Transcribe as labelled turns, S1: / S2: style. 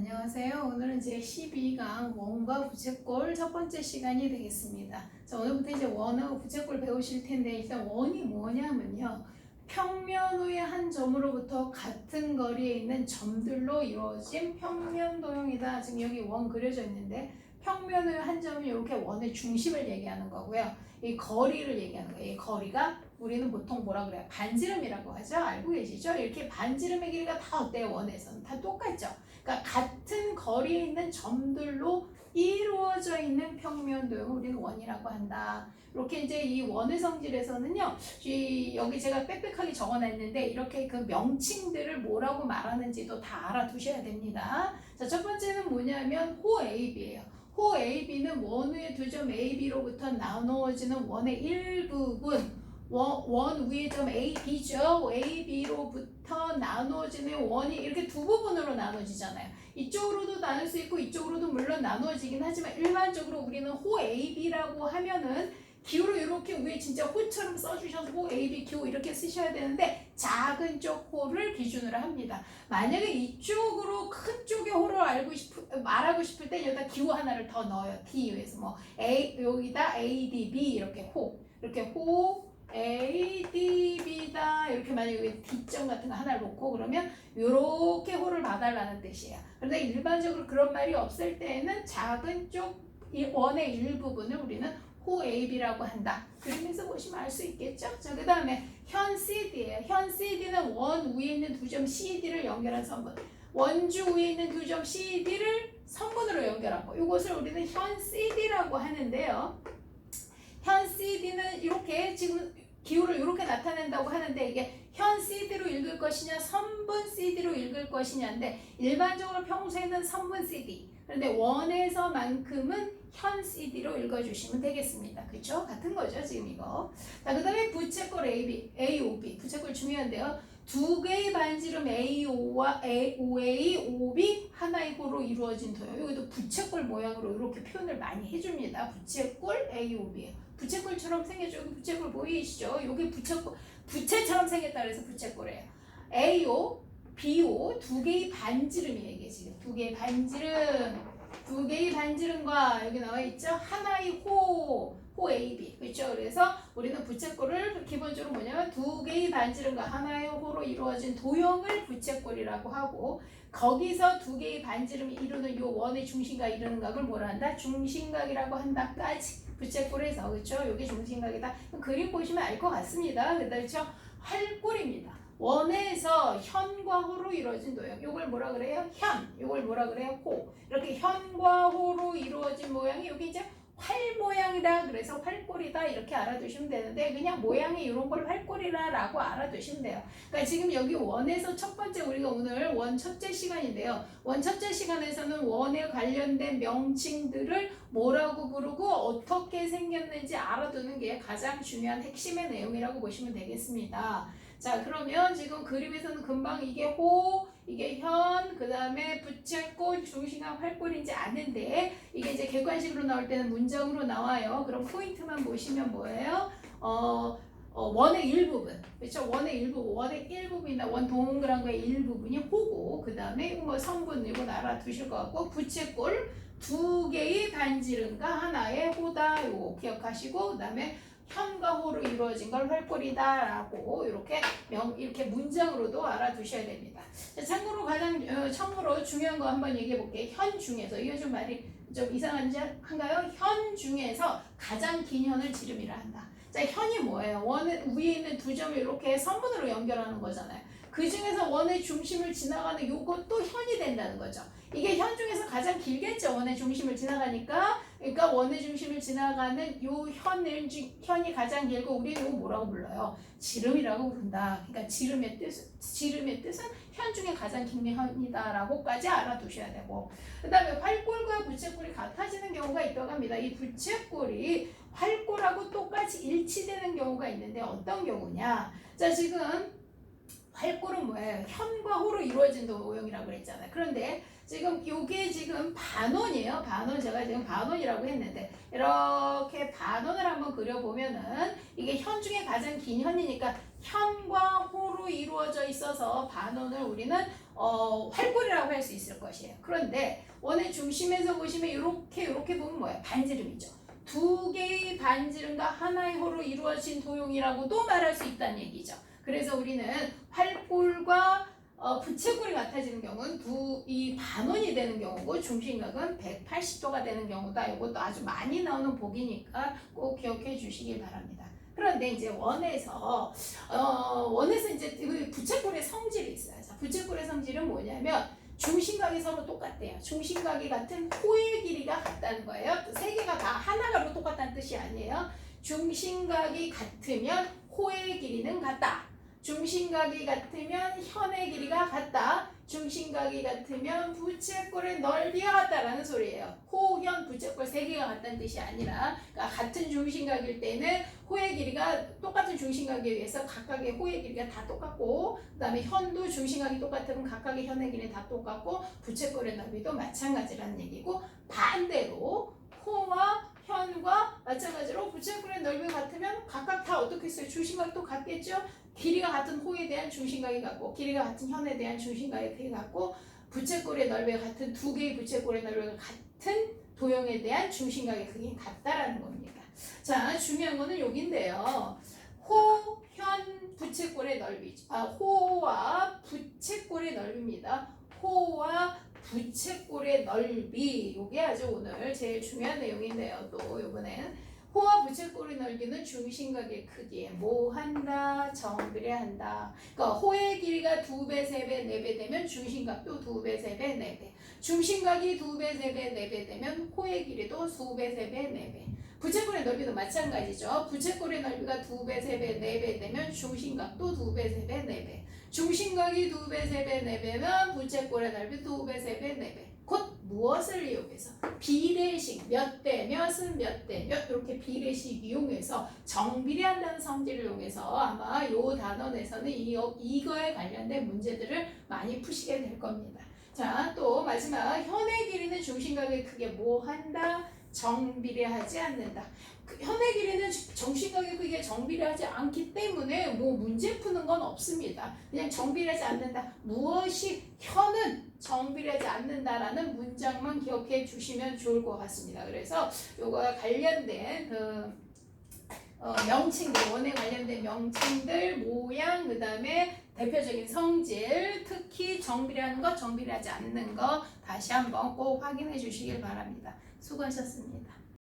S1: 안녕하세요. 오늘은 제12강 원과 부채꼴 첫 번째 시간이 되겠습니다. 자, 오늘부터 이제 원하고 부채꼴 배우실 텐데 일단 원이 뭐냐면요. 평면의 한 점으로부터 같은 거리에 있는 점들로 이루어진 평면도형이다. 지금 여기 원 그려져 있는데 평면의 한 점이 이렇게 원의 중심을 얘기하는 거고요. 이 거리를 얘기하는 거예요. 이 거리가 우리는 보통 뭐라 그래요? 반지름이라고 하죠. 알고 계시죠? 이렇게 반지름의 길이가 다 어때요? 원에서는 다 똑같죠. 그러니까 같은 거리에 있는 점들로 이루어져 있는 평면도형을 우리는 원이라고 한다. 이렇게 이제 이 원의 성질에서는요, 여기 제가 빽빽하게 적어놨는데 이렇게 그 명칭들을 뭐라고 말하는지도 다 알아두셔야 됩니다. 자, 첫 번째는 뭐냐면 호 AB예요. 호 AB는 원 위의 두 점 AB로부터 나누어지는 원의 일부분. 원 위의 점 AB죠. AB로부터 나누어지는 원이 이렇게 두 부분으로 나눠지잖아요. 이쪽으로도 나눌 수 있고 이쪽으로도 물론 나누어지긴 하지만 일반적으로 우리는 호 AB라고 하면은 기호로 이렇게 위에 진짜 호처럼 써주셔서 호 AB 기호 이렇게 쓰셔야 되는데 작은 쪽 호를 기준으로 합니다. 만약에 이쪽으로 큰 쪽의 호를 말하고 싶을 때 여기다 기호 하나를 더 넣어요. D에서 뭐 여기다 ADB 이렇게 호 이렇게 호 ADB다 이렇게 만약에 여기 D점 같은 거 하나를 놓고 그러면 이렇게 호를 봐달라는 뜻이에요. 그런데 일반적으로 그런 말이 없을 때에는 작은 쪽 원의 일부분을 우리는 호 AB라고 한다. 그림에서 보시면 알 수 있겠죠? 자, 그 다음에 현 CD예요. 현 CD는 원 위에 있는 두 점 CD를 연결한 선분. 원주 위에 있는 두 점 CD를 선분으로 연결하고 이것을 우리는 현 CD라고 하는데요. 현 CD는 이렇게 지금 기호를 이렇게 나타낸다고 하는데 이게 현 CD로 읽을 것이냐 선분 CD로 읽을 것이냐인데 일반적으로 평소에는 선분 CD 그런데 원에서만큼은 현 CD로 읽어주시면 되겠습니다. 그렇죠? 같은 거죠 지금 이거. 자, 그 다음에 부채꼴 AOB 부채꼴 중요한데요. 두 개의 반지름 AO와 OA, OB 하나의 호로 이루어진 도형. 여기도 부채꼴 모양으로 이렇게 표현을 많이 해줍니다. 부채꼴 AOB예요. 부채꼴처럼 생겼죠. 여기 부채꼴 보이시죠? 여기 부채처럼 생겼다 그래서 부채꼴이에요. AO, BO 두 개의 반지름이에요. 이게 지금 두 개의 반지름과 여기 나와 있죠. 하나의 호 AB 그렇죠. 그래서 우리는 부채꼴을 기본적으로 뭐냐면 두 개의 반지름과 하나의 호로 이루어진 도형을 부채꼴이라고 하고 거기서 두 개의 반지름이 이루는 요 원의 중심각 이루는 각을 뭐라 한다? 중심각이라고 한다까지 부채꼴에서 그렇죠. 요게 중심각이다. 그림 보시면 알 것 같습니다. 그렇죠. 활꼴입니다. 원에서 현과 호로 이루어진 도형. 요걸 뭐라 그래요? 현. 요걸 뭐라 그래요? 호. 이렇게 현과 호로 이루어진 모양이 여기 이제 활 모양이다. 그래서 활꼴이다. 이렇게 알아두시면 되는데 그냥 모양이 이런 걸 활꼴이라고 알아두시면 돼요. 그러니까 지금 여기 원에서 첫 번째 우리가 오늘 원 첫째 시간인데요. 원 첫째 시간에서는 원에 관련된 명칭들을 뭐라고 부르고 어떻게 생겼는지 알아두는 게 가장 중요한 핵심의 내용이라고 보시면 되겠습니다. 자, 그러면 지금 그림에서는 금방 이게 호, 이게 현, 그 다음에 부채꼴, 중심각, 활꼴인지 아는데 이게 이제 객관식으로 나올 때는 문장으로 나와요. 그럼 포인트만 보시면 뭐예요? 원의 일부분, 그렇죠? 원의 일부분이나 원 동그란 거의 일부분이 호고 그 다음에 뭐 성분 이거 알아두실 것 같고 부채꼴 두 개의 반지름과 하나의 호다 이거 기억하시고 그 다음에 현과 호로 이루어진 걸 활꼴이다라고 이렇게 문장으로도 알아두셔야 됩니다. 참고로 참고로 중요한 거 한번 얘기해 볼게요. 현 중에서 이거 좀 말이 좀 이상한지 한가요? 현 중에서 가장 긴 현을 지름이라 한다. 자, 현이 뭐예요? 원 위에 있는 두 점을 이렇게 선분으로 연결하는 거잖아요. 그 중에서 원의 중심을 지나가는 요것도 현이 된다는 거죠. 이게 현 중에서 가장 길겠죠. 원의 중심을 지나가니까. 그러니까 원의 중심을 지나가는 요 현이 가장 길고 우리는 이거 뭐라고 불러요? 지름이라고 부른다. 그러니까 지름의 뜻은 현 중에 가장 긴 현이다라고까지 알아두셔야 되고 그 다음에 활꼴과 부채꼴이 같아지는 경우가 있다고 합니다. 이 부채꼴이 활꼴하고 똑같이 일치되는 경우가 있는데 어떤 경우냐? 자, 지금 활꼴은 뭐예요? 현과 호로 이루어진 도형이라고 그랬잖아요. 그런데 지금 요게 지금 반원이에요. 반원 제가 지금 반원이라고 했는데 이렇게 반원을 한번 그려보면은 이게 현 중에 가장 긴 현이니까 현과 호로 이루어져 있어서 반원을 우리는 활골이라고 할 수 있을 것이에요. 그런데 원의 중심에서 보시면 이렇게 보면 뭐예요? 반지름이죠. 두 개의 반지름과 하나의 호로 이루어진 도형이라고도 말할 수 있다는 얘기죠. 그래서 우리는 활골과 부채꼴이 같아지는 경우는 이 반원이 되는 경우고 중심각은 180도가 되는 경우다. 이것도 아주 많이 나오는 복이니까 꼭 기억해 주시길 바랍니다. 그런데 이제 원에서 이제 부채꼴의 성질이 있어요. 자, 부채꼴의 성질은 뭐냐면 중심각이 서로 똑같대요. 중심각이 같은 호의 길이가 같다는 거예요. 세 개가 다 하나가로 똑같다는 뜻이 아니에요. 중심각이 같으면 호의 길이는 같다. 중심각이 같으면 현의 길이가 같다. 중심각이 같으면 부채꼴의 넓이가 같다라는 소리예요. 호, 현, 부채꼴 세 개가 같다는 뜻이 아니라 그러니까 같은 중심각일 때는 호의 길이가 똑같은 중심각에 의해서 각각의 호의 길이가 다 똑같고 그 다음에 현도 중심각이 똑같으면 각각의 현의 길이는 다 똑같고 부채꼴의 넓이도 마찬가지라는 얘기고 반대로 호와 현과 마찬가지로 부채꼴의 넓이가 같으면 각각 다 어떻게 했어요? 중심각도 같겠죠? 길이가 같은 호에 대한 중심각이 같고 길이가 같은 현에 대한 중심각이 같고 부채꼴의 넓이가 같은 두 개의 부채꼴의 넓이가 같은 도형에 대한 중심각의 크기가 같다라는 겁니다. 자, 중요한 거는 여기인데요. 호, 현, 부채꼴의 넓이죠. 호와 부채꼴의 넓이입니다. 호와 부채꼴의 넓이, 이게 아주 오늘 제일 중요한 내용인데요. 또 이번엔 호와 부채꼴의 넓이는 중심각의 크기에 뭐 한다? 정비례한다. 그러니까 호의 길이가 2배, 3배, 4배 되면 중심각도 2배, 3배, 4배. 중심각이 2배, 3배, 4배 되면 호의 길이도 수배, 3배, 4배. 부채꼴의 넓이도 마찬가지죠. 부채꼴의 넓이가 2배, 3배, 4배 되면 중심각도 2배, 3배, 4배. 중심각이 2배, 3배, 4배면 부채꼴의 넓이 2배, 3배, 4배. 곧 무엇을 이용해서? 비례식 몇 대 몇은 몇 대 몇 이렇게 비례식 이용해서 정비례한다는 성질을 이용해서 아마 이 단원에서는 이거에 관련된 문제들을 많이 푸시게 될 겁니다. 자, 또 마지막 현의 길이는 중심각의 크기에 뭐 한다? 정비례하지 않는다. 현의 길이는 중심각의 크기에 정비례하지 않기 때문에 뭐 문제 푸는 건 없습니다. 그냥 정비례하지 않는다. 무엇이 현은 정비례하지 않는다라는 문장만 기억해 주시면 좋을 것 같습니다. 그래서 요거와 관련된 명칭들, 원에 관련된 명칭들, 모양, 그 다음에 대표적인 성질, 특히 정비례하는 것, 정비례하지 않는 것 다시 한번 꼭 확인해 주시길 바랍니다. 수고하셨습니다.